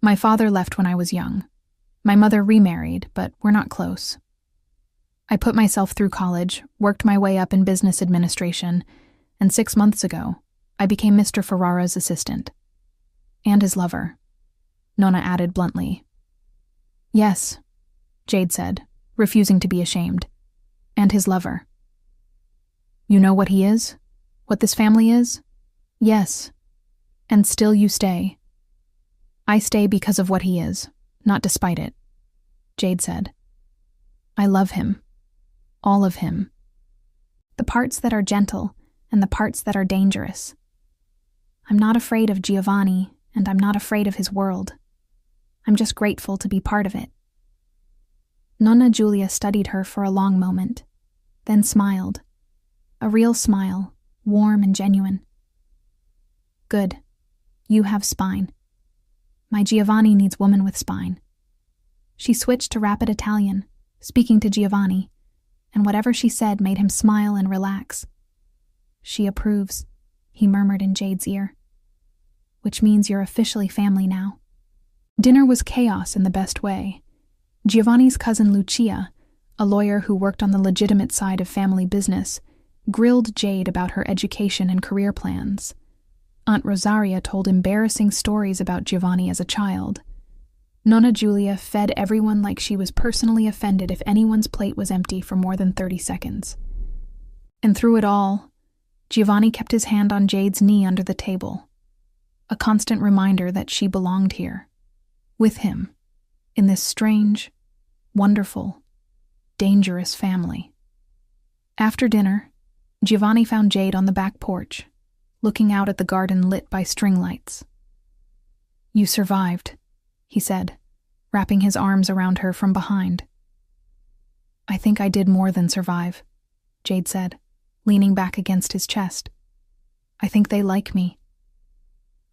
My father left when I was young. My mother remarried, but we're not close. I put myself through college, worked my way up in business administration, and 6 months ago, I became Mr. Ferrara's assistant. And his lover. Nonna added bluntly. Yes, Jade said, refusing to be ashamed. And his lover. You know what he is? What this family is? Yes. And still you stay. I stay because of what he is, not despite it, Jade said. I love him. All of him. The parts that are gentle and the parts that are dangerous. I'm not afraid of Giovanni, and I'm not afraid of his world. I'm just grateful to be part of it. Nonna Giulia studied her for a long moment, then smiled. A real smile, warm and genuine. Good. You have spine. My Giovanni needs woman with spine. She switched to rapid Italian, speaking to Giovanni, and whatever she said made him smile and relax. She approves, he murmured in Jade's ear. Which means you're officially family now. Dinner was chaos in the best way. Giovanni's cousin Lucia, a lawyer who worked on the legitimate side of family business, grilled Jade about her education and career plans. Aunt Rosaria told embarrassing stories about Giovanni as a child. Nonna Giulia fed everyone like she was personally offended if anyone's plate was empty for more than 30 seconds. And through it all, Giovanni kept his hand on Jade's knee under the table, a constant reminder that she belonged here, with him, in this strange, wonderful, dangerous family. After dinner, Giovanni found Jade on the back porch, looking out at the garden lit by string lights. You survived, he said, wrapping his arms around her from behind. I think I did more than survive, Jade said, leaning back against his chest. I think they like me.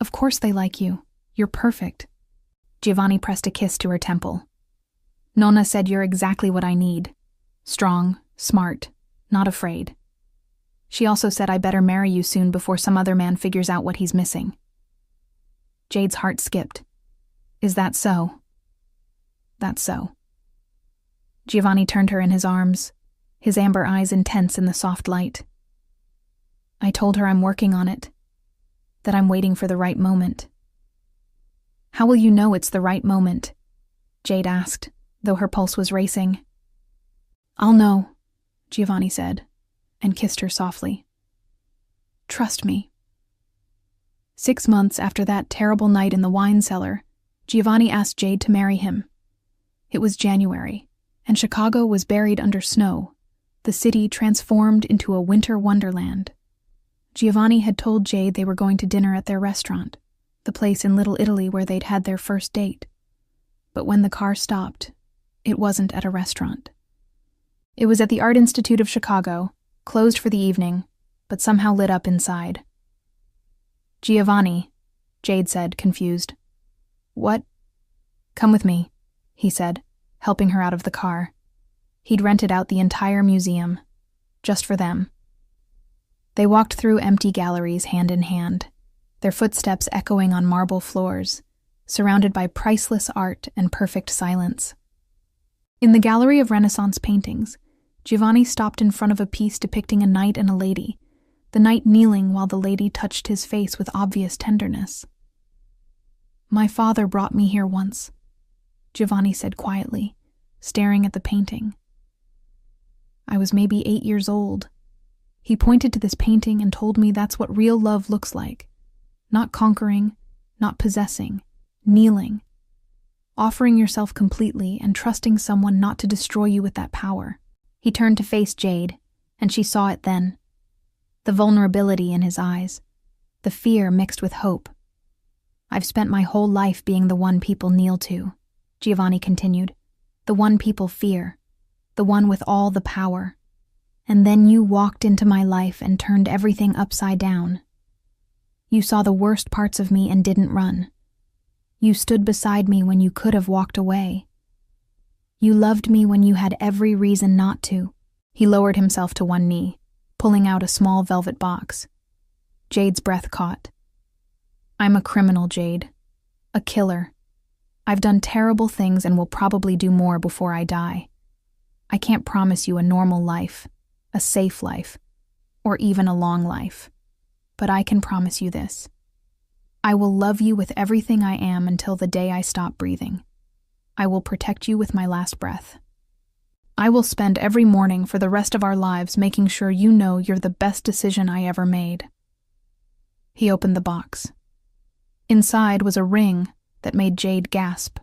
Of course they like you. You're perfect. Giovanni pressed a kiss to her temple. Nonna said you're exactly what I need. Strong, smart, not afraid. She also said I better marry you soon before some other man figures out what he's missing. Jade's heart skipped. Is that so? That's so. Giovanni turned her in his arms, his amber eyes intense in the soft light. I told her I'm working on it, that I'm waiting for the right moment. How will you know it's the right moment? Jade asked, though her pulse was racing. I'll know, Giovanni said, and kissed her softly. Trust me. 6 months after that terrible night in the wine cellar, Giovanni asked Jade to marry him. It was January, and Chicago was buried under snow, the city transformed into a winter wonderland. Giovanni had told Jade they were going to dinner at their restaurant, the place in Little Italy where they'd had their first date. But when the car stopped, it wasn't at a restaurant. It was at the Art Institute of Chicago, closed for the evening, but somehow lit up inside. Giovanni, Jade said, confused. What? Come with me, he said, helping her out of the car. He'd rented out the entire museum, just for them. They walked through empty galleries hand in hand, their footsteps echoing on marble floors, surrounded by priceless art and perfect silence. In the gallery of Renaissance paintings, Giovanni stopped in front of a piece depicting a knight and a lady, the knight kneeling while the lady touched his face with obvious tenderness. "My father brought me here once," Giovanni said quietly, staring at the painting. "I was maybe 8 years old. He pointed to this painting and told me that's what real love looks like. Not conquering, not possessing, kneeling. Offering yourself completely and trusting someone not to destroy you with that power." He turned to face Jade, and she saw it then. The vulnerability in his eyes, the fear mixed with hope. "I've spent my whole life being the one people kneel to," Giovanni continued. "The one people fear, the one with all the power. And then you walked into my life and turned everything upside down. You saw the worst parts of me and didn't run. You stood beside me when you could have walked away. You loved me when you had every reason not to." He lowered himself to one knee, pulling out a small velvet box. Jade's breath caught. "I'm a criminal, Jade. A killer. I've done terrible things and will probably do more before I die. I can't promise you a normal life, a safe life, or even a long life. But I can promise you this. I will love you with everything I am until the day I stop breathing. I will protect you with my last breath. I will spend every morning for the rest of our lives making sure you know you're the best decision I ever made." He opened the box. Inside was a ring that made Jade gasp.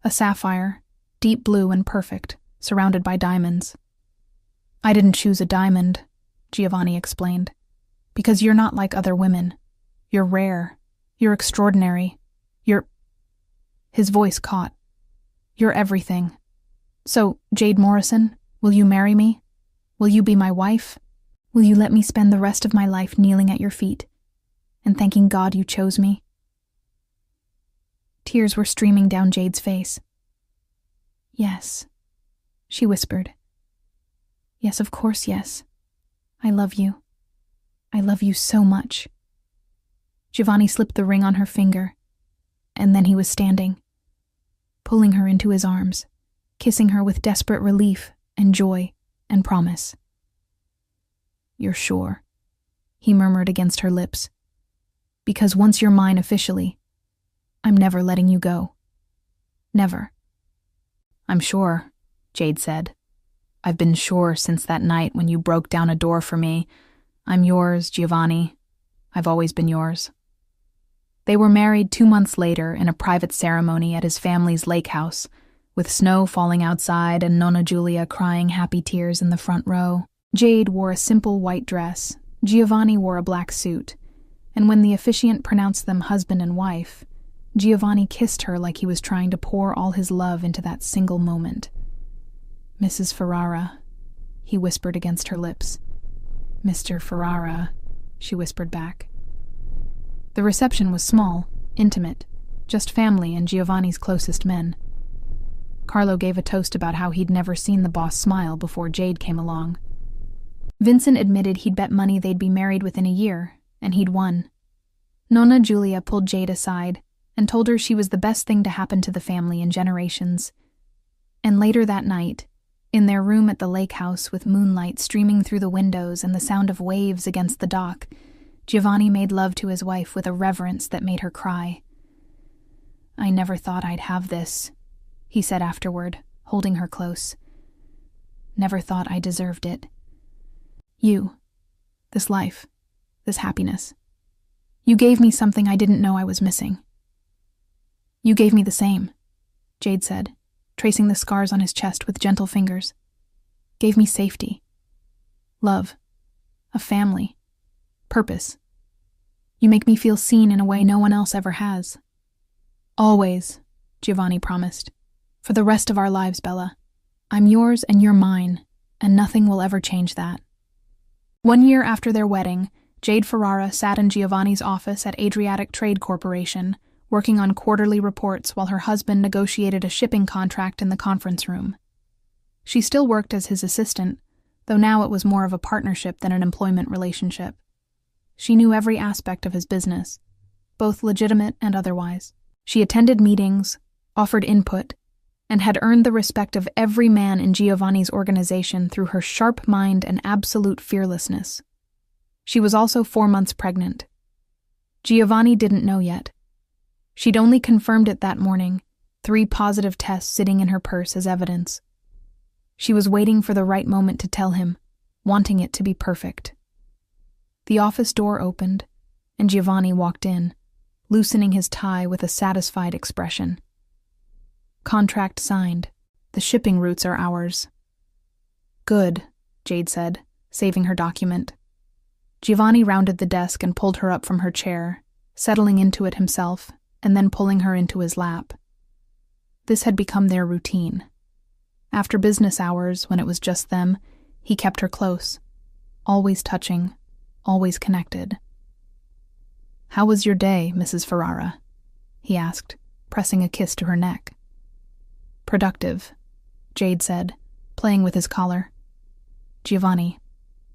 A sapphire, deep blue and perfect, surrounded by diamonds. "I didn't choose a diamond," Giovanni explained, "because you're not like other women. You're rare. You're extraordinary. You're—" His voice caught. "You're everything. So, Jade Morrison, will you marry me? Will you be my wife? Will you let me spend the rest of my life kneeling at your feet and thanking God you chose me?" Tears were streaming down Jade's face. "Yes," she whispered. "Yes, of course, yes. I love you. I love you so much." Giovanni slipped the ring on her finger, and then he was standing, pulling her into his arms, kissing her with desperate relief and joy and promise. "You're sure?" he murmured against her lips. "Because once you're mine officially, I'm never letting you go. Never." "I'm sure," Jade said. "I've been sure since that night when you broke down a door for me. I'm yours, Giovanni. I've always been yours." They were married 2 months later in a private ceremony at his family's lake house, with snow falling outside and Nonna Giulia crying happy tears in the front row. Jade wore a simple white dress, Giovanni wore a black suit, and when the officiant pronounced them husband and wife, Giovanni kissed her like he was trying to pour all his love into that single moment. "Mrs. Ferrara," he whispered against her lips. "Mr. Ferrara," she whispered back. The reception was small, intimate, just family and Giovanni's closest men. Carlo gave a toast about how he'd never seen the boss smile before Jade came along. Vincent admitted he'd bet money they'd be married within a year, and he'd won. Nonna Giulia pulled Jade aside and told her she was the best thing to happen to the family in generations. And later that night, in their room at the lake house with moonlight streaming through the windows and the sound of waves against the dock, Giovanni made love to his wife with a reverence that made her cry. "I never thought I'd have this," he said afterward, holding her close. "Never thought I deserved it. You, this life, this happiness. You gave me something I didn't know I was missing." "You gave me the same," Jade said, tracing the scars on his chest with gentle fingers. "Gave me safety, love, a family, purpose. You make me feel seen in a way no one else ever has." "Always," Giovanni promised. "For the rest of our lives, Bella. I'm yours and you're mine, and nothing will ever change that." 1 year after their wedding, Jade Ferrara sat in Giovanni's office at Adriatic Trade Corporation, working on quarterly reports while her husband negotiated a shipping contract in the conference room. She still worked as his assistant, though now it was more of a partnership than an employment relationship. She knew every aspect of his business, both legitimate and otherwise. She attended meetings, offered input, and had earned the respect of every man in Giovanni's organization through her sharp mind and absolute fearlessness. She was also 4 months pregnant. Giovanni didn't know yet. She'd only confirmed it that morning, 3 positive tests sitting in her purse as evidence. She was waiting for the right moment to tell him, wanting it to be perfect. The office door opened, and Giovanni walked in, loosening his tie with a satisfied expression. Contract signed. The shipping routes are ours. Good, Jade said, saving her document. Giovanni rounded the desk and pulled her up from her chair, settling into it himself, and then pulling her into his lap. This had become their routine. After business hours, when it was just them, he kept her close, always touching, always connected. "How was your day, Mrs. Ferrara?" he asked, pressing a kiss to her neck. "Productive," Jade said, playing with his collar. "Giovanni,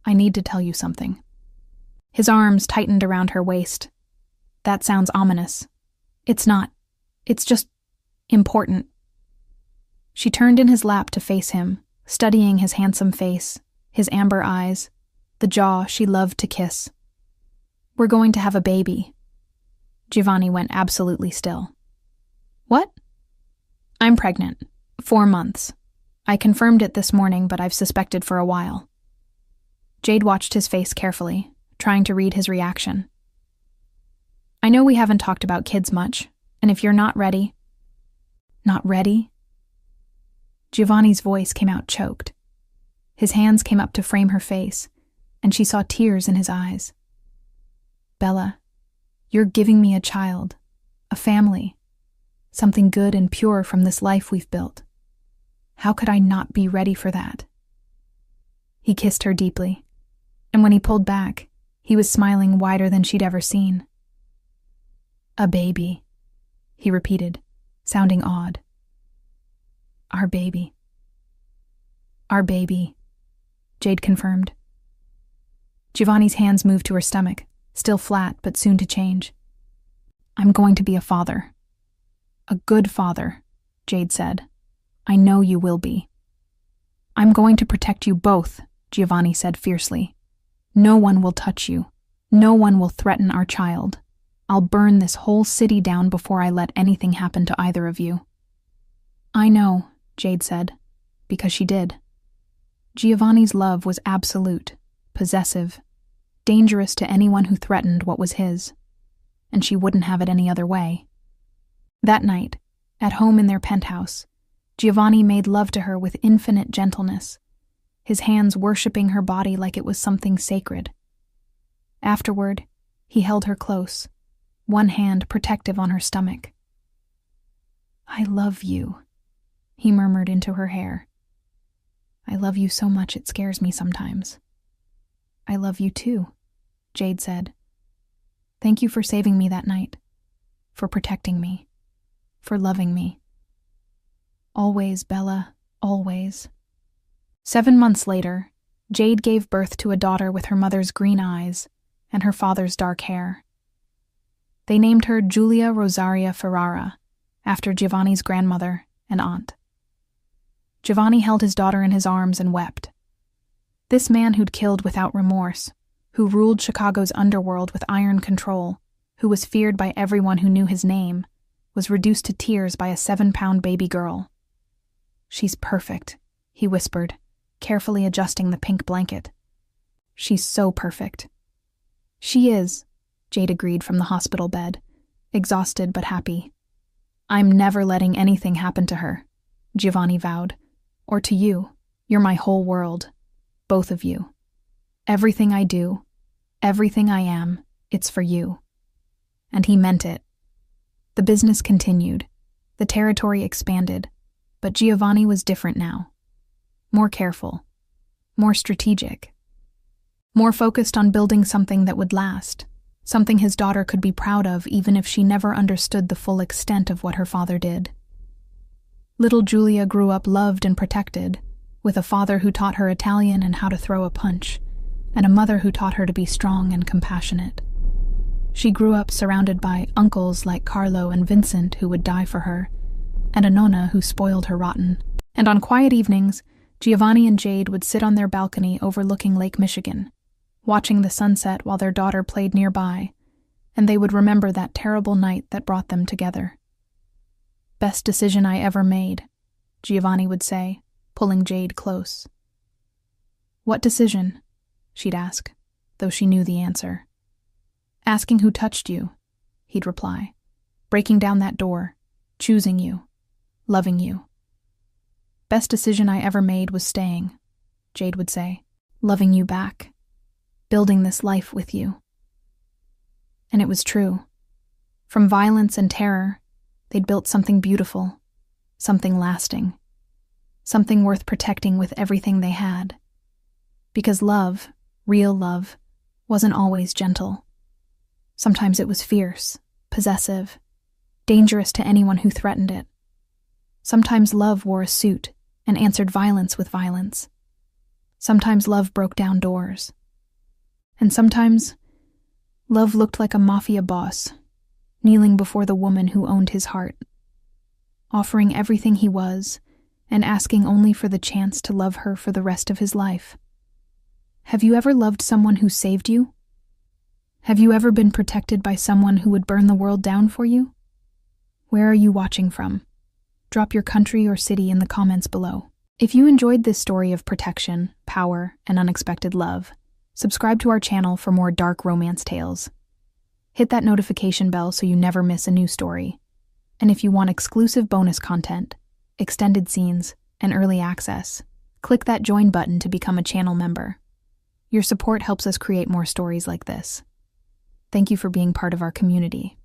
I need to tell you something." His arms tightened around her waist. "That sounds ominous." "It's not. It's just important." She turned in his lap to face him, studying his handsome face, his amber eyes, the jaw she loved to kiss. "We're going to have a baby." Giovanni went absolutely still. "What?" "I'm pregnant. 4 months. I confirmed it this morning, but I've suspected for a while." Jade watched his face carefully, trying to read his reaction. "I know we haven't talked about kids much, and if you're not ready—" "Not ready?" Giovanni's voice came out choked. His hands came up to frame her face, and she saw tears in his eyes. "Bella, you're giving me a child, a family, something good and pure from this life we've built. How could I not be ready for that?" He kissed her deeply, and when he pulled back, he was smiling wider than she'd ever seen. "A baby," he repeated, sounding awed. "Our baby." "Our baby," Jade confirmed. Giovanni's hands moved to her stomach, still flat but soon to change. "I'm going to be a father." "A good father," Jade said. "I know you will be." "I'm going to protect you both," Giovanni said fiercely. "No one will touch you. No one will threaten our child. I'll burn this whole city down before I let anything happen to either of you." "I know," Jade said, because she did. Giovanni's love was absolute, possessive, dangerous to anyone who threatened what was his, and she wouldn't have it any other way. That night, at home in their penthouse, Giovanni made love to her with infinite gentleness, his hands worshipping her body like it was something sacred. Afterward, he held her close, one hand protective on her stomach. "I love you," he murmured into her hair. "I love you so much it scares me sometimes." "I love you too," Jade said. "Thank you for saving me that night, for protecting me, for loving me. Always, Bella, always." 7 months later, Jade gave birth to a daughter with her mother's green eyes and her father's dark hair. They named her Giulia Rosaria Ferrara, after Giovanni's grandmother and aunt. Giovanni held his daughter in his arms and wept. This man who'd killed without remorse, who ruled Chicago's underworld with iron control, who was feared by everyone who knew his name, was reduced to tears by a 7-pound baby girl. "She's perfect," he whispered, carefully adjusting the pink blanket. "She's so perfect." "She is," Jade agreed from the hospital bed, exhausted but happy. "I'm never letting anything happen to her," Giovanni vowed. "Or to you. You're my whole world. Both of you. Everything I do, everything I am, it's for you." And he meant it. The business continued. The territory expanded. But Giovanni was different now. More careful. More strategic. More focused on building something that would last. Something his daughter could be proud of even if she never understood the full extent of what her father did. Little Giulia grew up loved and protected, with a father who taught her Italian and how to throw a punch, and a mother who taught her to be strong and compassionate. She grew up surrounded by uncles like Carlo and Vincent who would die for her, and a nonna who spoiled her rotten. And on quiet evenings, Giovanni and Jade would sit on their balcony overlooking Lake Michigan, watching the sunset while their daughter played nearby, and they would remember that terrible night that brought them together. "Best decision I ever made," Giovanni would say, pulling Jade close. "What decision?" she'd ask, though she knew the answer. "Asking who touched you," he'd reply. "Breaking down that door, choosing you, loving you." "Best decision I ever made was staying," Jade would say, "loving you back, building this life with you." And it was true. From violence and terror, they'd built something beautiful, something lasting, something worth protecting with everything they had. Because love, real love, wasn't always gentle. Sometimes it was fierce, possessive, dangerous to anyone who threatened it. Sometimes love wore a suit and answered violence with violence. Sometimes love broke down doors. And sometimes love looked like a mafia boss, kneeling before the woman who owned his heart, offering everything he was and asking only for the chance to love her for the rest of his life. Have you ever loved someone who saved you? Have you ever been protected by someone who would burn the world down for you? Where are you watching from? Drop your country or city in the comments below. If you enjoyed this story of protection, power, and unexpected love, subscribe to our channel for more dark romance tales. Hit that notification bell so you never miss a new story. And if you want exclusive bonus content, extended scenes, and early access, click that join button to become a channel member. Your support helps us create more stories like this. Thank you for being part of our community.